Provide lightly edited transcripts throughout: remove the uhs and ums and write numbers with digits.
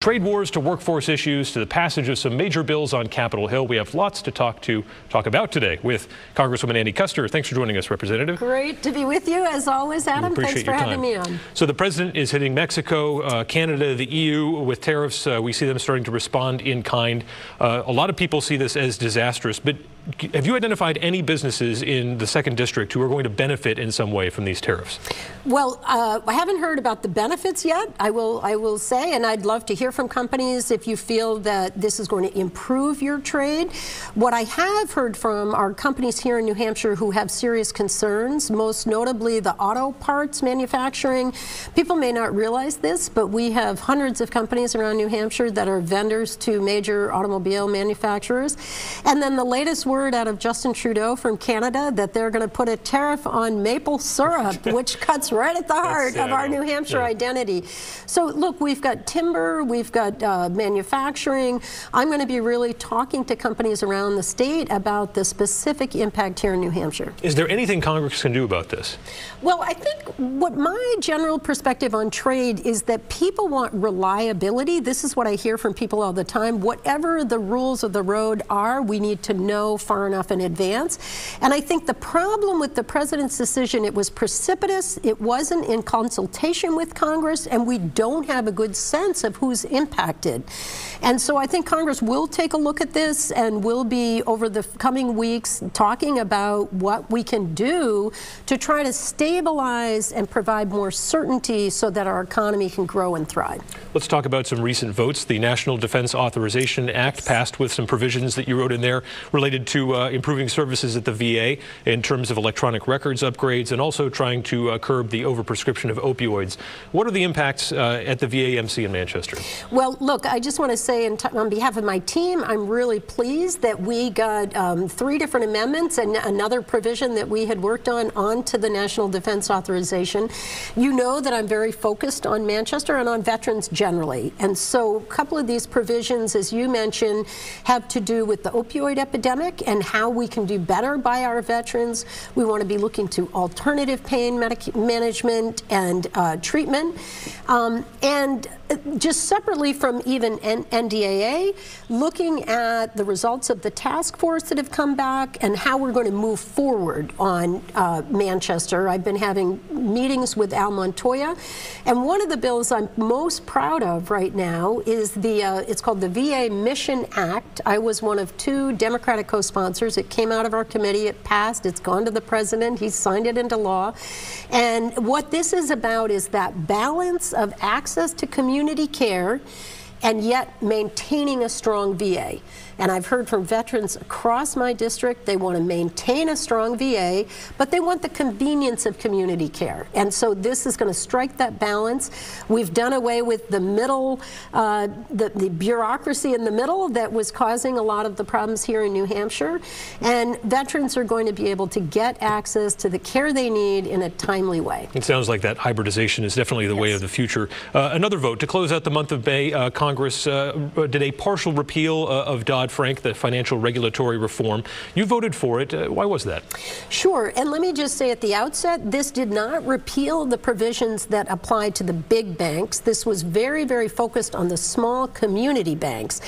trade wars to workforce issues to the passage of some major bills on Capitol Hill. We have lots to talk about today with Congresswoman Annie Kuster. Thanks for joining us, Representative. Great to be with you, as always, Adam. Thanks for having me on. So the president is hitting Mexico, Canada, the EU with tariffs. We see them starting to respond in kind. A lot of people see this as disastrous, but have you identified any businesses in the 2nd District who are going to benefit in some way from these tariffs? Well, I haven't heard about the benefits yet, I will say, and I'd love to hear from companies if you feel that this is going to improve your trade. What I have heard from are companies here in New Hampshire who have serious concerns, most notably the auto parts manufacturing. People may not realize this, but we have hundreds of companies around New Hampshire that are vendors to major automobile manufacturers. And then the latest word out of Justin Trudeau from Canada that they're going to put a tariff on maple syrup, which cuts right at the heart of our New Hampshire identity. So look, we've got timber, we've got manufacturing. I'm going to be really talking to companies around the state about the specific impact here in New Hampshire. Is there anything Congress can do about this? Well, I think what my general perspective on trade is that people want reliability. This is what I hear from people all the time. Whatever the rules of the road are, we need to know far enough in advance. And I think the problem with the president's decision, it was precipitous, it wasn't in consultation with Congress, and we don't have a good sense of who's impacted. And so I think Congress will take a look at this and will be, over the coming weeks, talking about what we can do to try to stabilize and provide more certainty so that our economy can grow and thrive. Let's talk about some recent votes. The National Defense Authorization Act passed with some provisions that you wrote in there related to improving services at the VA in terms of electronic records upgrades and also trying to curb the overprescription of opioids. What are the impacts at the VA-MC in Manchester? Well, look, I just want to say on behalf of my team, I'm really pleased that we got 3 different amendments and another provision that we had worked on onto the National Defense Authorization. You know that I'm very focused on Manchester and on veterans generally. And so a couple of these provisions, as you mentioned, have to do with the opioid epidemic and how we can do better by our veterans. We want to be looking to alternative pain management and treatment. And just separately from even NDAA, looking at the results of the task force that have come back and how we're going to move forward on Manchester. I've been having meetings with Al Montoya, and one of the bills I'm most proud of right now is it's called the VA Mission Act. I was one of 2 Democratic co-sponsors. It came out of our committee, it passed, it's gone to the president, he signed it into law. And what this is about is that balance of access to community care and yet maintaining a strong VA. And I've heard from veterans across my district, they want to maintain a strong VA, but they want the convenience of community care. And so this is going to strike that balance. We've done away with the middle, the bureaucracy in the middle that was causing a lot of the problems here in New Hampshire. And veterans are going to be able to get access to the care they need in a timely way. It sounds like that hybridization is definitely the way of the future. Another vote to close out the month of May. Congress did a partial repeal of Dodd-Frank, the financial regulatory reform. You voted for it. Why was that? Sure. And let me just say at the outset, this did not repeal the provisions that apply to the big banks. This was very, very focused on the small community banks.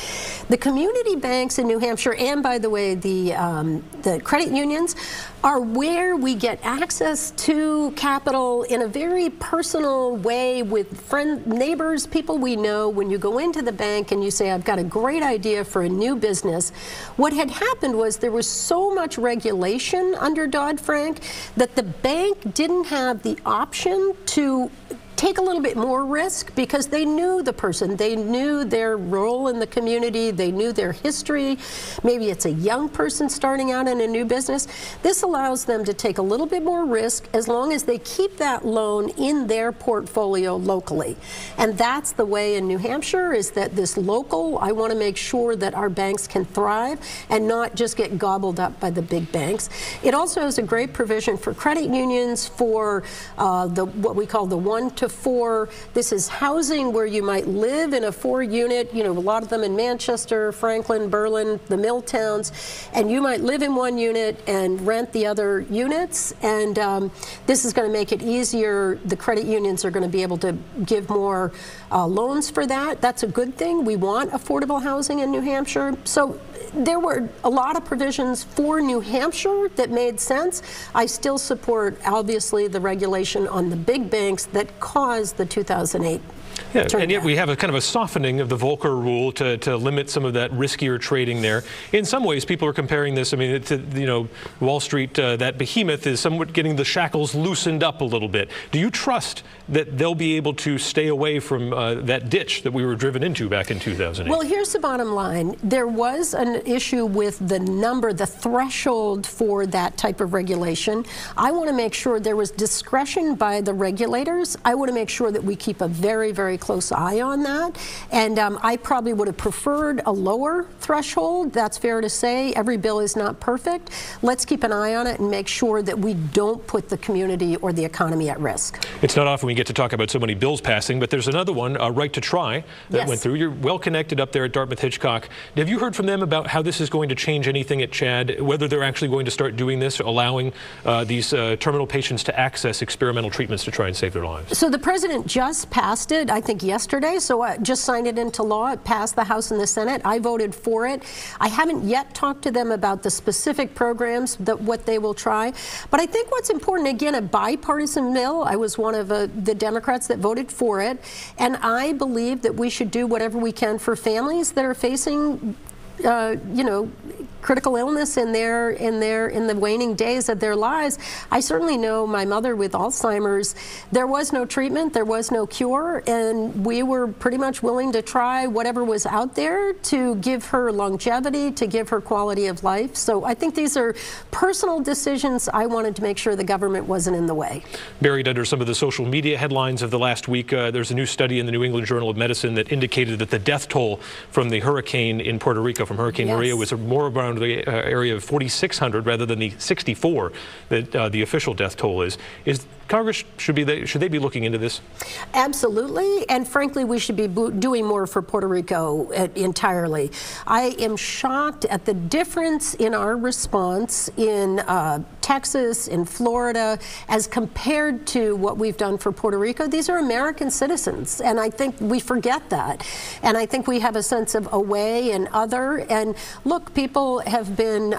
The community banks in New Hampshire, and by the way, the credit unions, are where we get access to capital in a very personal way with friends, neighbors, people we know. When you go into the bank and you say, I've got a great idea for a new business, what had happened was there was so much regulation under Dodd-Frank that the bank didn't have the option to take a little bit more risk because they knew the person, they knew their role in the community, they knew their history. Maybe it's a young person starting out in a new business. This allows them to take a little bit more risk as long as they keep that loan in their portfolio locally. And that's the way in New Hampshire, is that this local, I want to make sure that our banks can thrive and not just get gobbled up by the big banks. It also has a great provision for credit unions for what we call the 1-to to 4. This is housing where you might live in a 4-unit, a lot of them in Manchester, Franklin, Berlin, the mill towns, and you might live in one unit and rent the other units. And this is going to make it easier. The credit unions are going to be able to give more loans for that. That's a good thing. We want affordable housing in New Hampshire. So there were a lot of provisions for New Hampshire that made sense. I still support, obviously, the regulation on the big banks that caused the 2008. Yeah, and yet we have a kind of a softening of the Volcker rule to limit some of that riskier trading there. In some ways, people are comparing this, I mean, to, Wall Street, that behemoth is somewhat getting the shackles loosened up a little bit. Do you trust that they'll be able to stay away from that ditch that we were driven into back in 2008? Well, here's the bottom line. There was an issue with the threshold for that type of regulation. I want to make sure there was discretion by the regulators. I want to make sure that we keep a very, very close eye on that. And I probably would have preferred a lower threshold. That's fair to say. Every bill is not perfect. Let's keep an eye on it and make sure that we don't put the community or the economy at risk. It's not often we get to talk about so many bills passing, but there's another one, Right to Try, that went through. You're well connected up there at Dartmouth-Hitchcock. Have you heard from them about how this is going to change anything at CHAD, whether they're actually going to start doing this, allowing these terminal patients to access experimental treatments to try and save their lives? So the president just passed it, I think yesterday, so I just signed it into law. It passed the House and the Senate. I voted for it. I haven't yet talked to them about the specific programs, what they will try. But I think what's important, again, a bipartisan bill. I was one of the Democrats that voted for it. And I believe that we should do whatever we can for families that are facing critical illness in the waning days of their lives. I certainly know my mother with Alzheimer's. There was no treatment, there was no cure, and we were pretty much willing to try whatever was out there to give her longevity, to give her quality of life. So I think these are personal decisions. I wanted to make sure the government wasn't in the way. Buried under some of the social media headlines of the last week, there's a new study in the New England Journal of Medicine that indicated that the death toll from the hurricane in Puerto Rico, from Hurricane Maria, was more around the area of 4,600 rather than the 64 that the official death toll is. Congress, should they be looking into this? Absolutely, and frankly, we should be doing more for Puerto Rico entirely. I am shocked at the difference in our response in Texas, in Florida, as compared to what we've done for Puerto Rico. These are American citizens, and I think we forget that. And I think we have a sense of away and other. And look, people have been,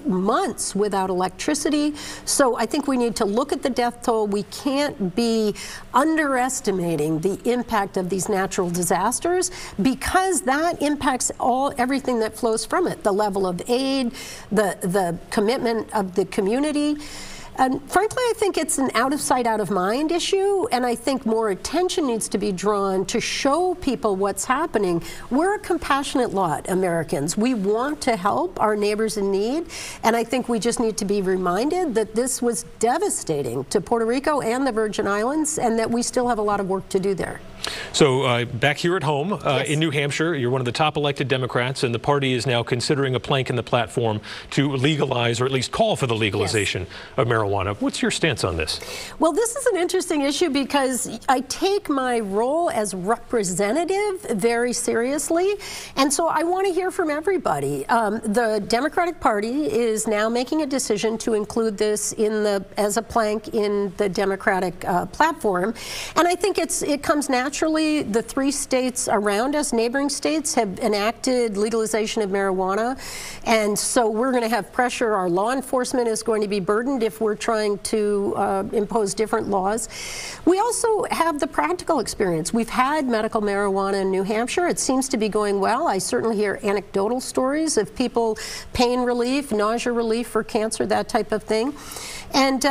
months without electricity. So I think we need to look at the death toll. We can't be underestimating the impact of these natural disasters, because that impacts everything that flows from it, the level of aid, the commitment of the community. And frankly, I think it's an out of sight, out of mind issue, and I think more attention needs to be drawn to show people what's happening. We're a compassionate lot, Americans. We want to help our neighbors in need, and I think we just need to be reminded that this was devastating to Puerto Rico and the Virgin Islands, and that we still have a lot of work to do there. So back here at home in New Hampshire, you're one of the top elected Democrats, and the party is now considering a plank in the platform to legalize, or at least call for the legalization of marijuana. What's your stance on this? Well, this is an interesting issue because I take my role as representative very seriously, and so I want to hear from everybody. The Democratic Party is now making a decision to include this as a plank in the Democratic platform, and I think it comes naturally. The 3 states around us, neighboring states, have enacted legalization of marijuana, and so we're going to have pressure. Our law enforcement is going to be burdened if we're trying to impose different laws. We also have the practical experience. We've had medical marijuana in New Hampshire. It seems to be going well. I certainly hear anecdotal stories of people, pain relief, nausea relief for cancer, that type of thing. And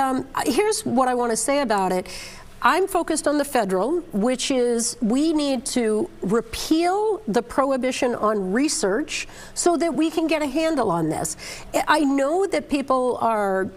here's what I want to say about it. I'm focused on the federal, which is we need to repeal the prohibition on research so that we can get a handle on this. I know that people are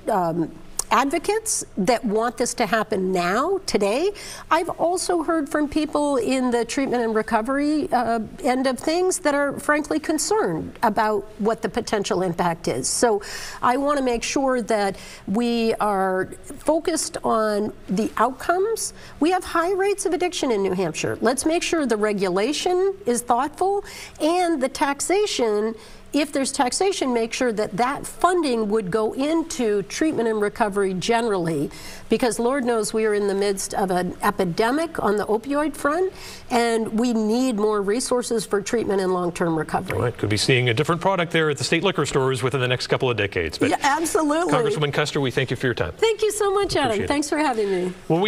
advocates that want this to happen now, today. I've also heard from people in the treatment and recovery end of things that are frankly concerned about what the potential impact is. So I want to make sure that we are focused on the outcomes. We have high rates of addiction in New Hampshire. Let's make sure the regulation is thoughtful and the taxation. If there's taxation, make sure that that funding would go into treatment and recovery generally, because Lord knows we are in the midst of an epidemic on the opioid front, and we need more resources for treatment and long-term recovery. All right, could be seeing a different product there at the state liquor stores within the next couple of decades. But yeah, absolutely. Congresswoman Custer, we thank you for your time. Thank you so much, Adam. Thanks for having me. Well,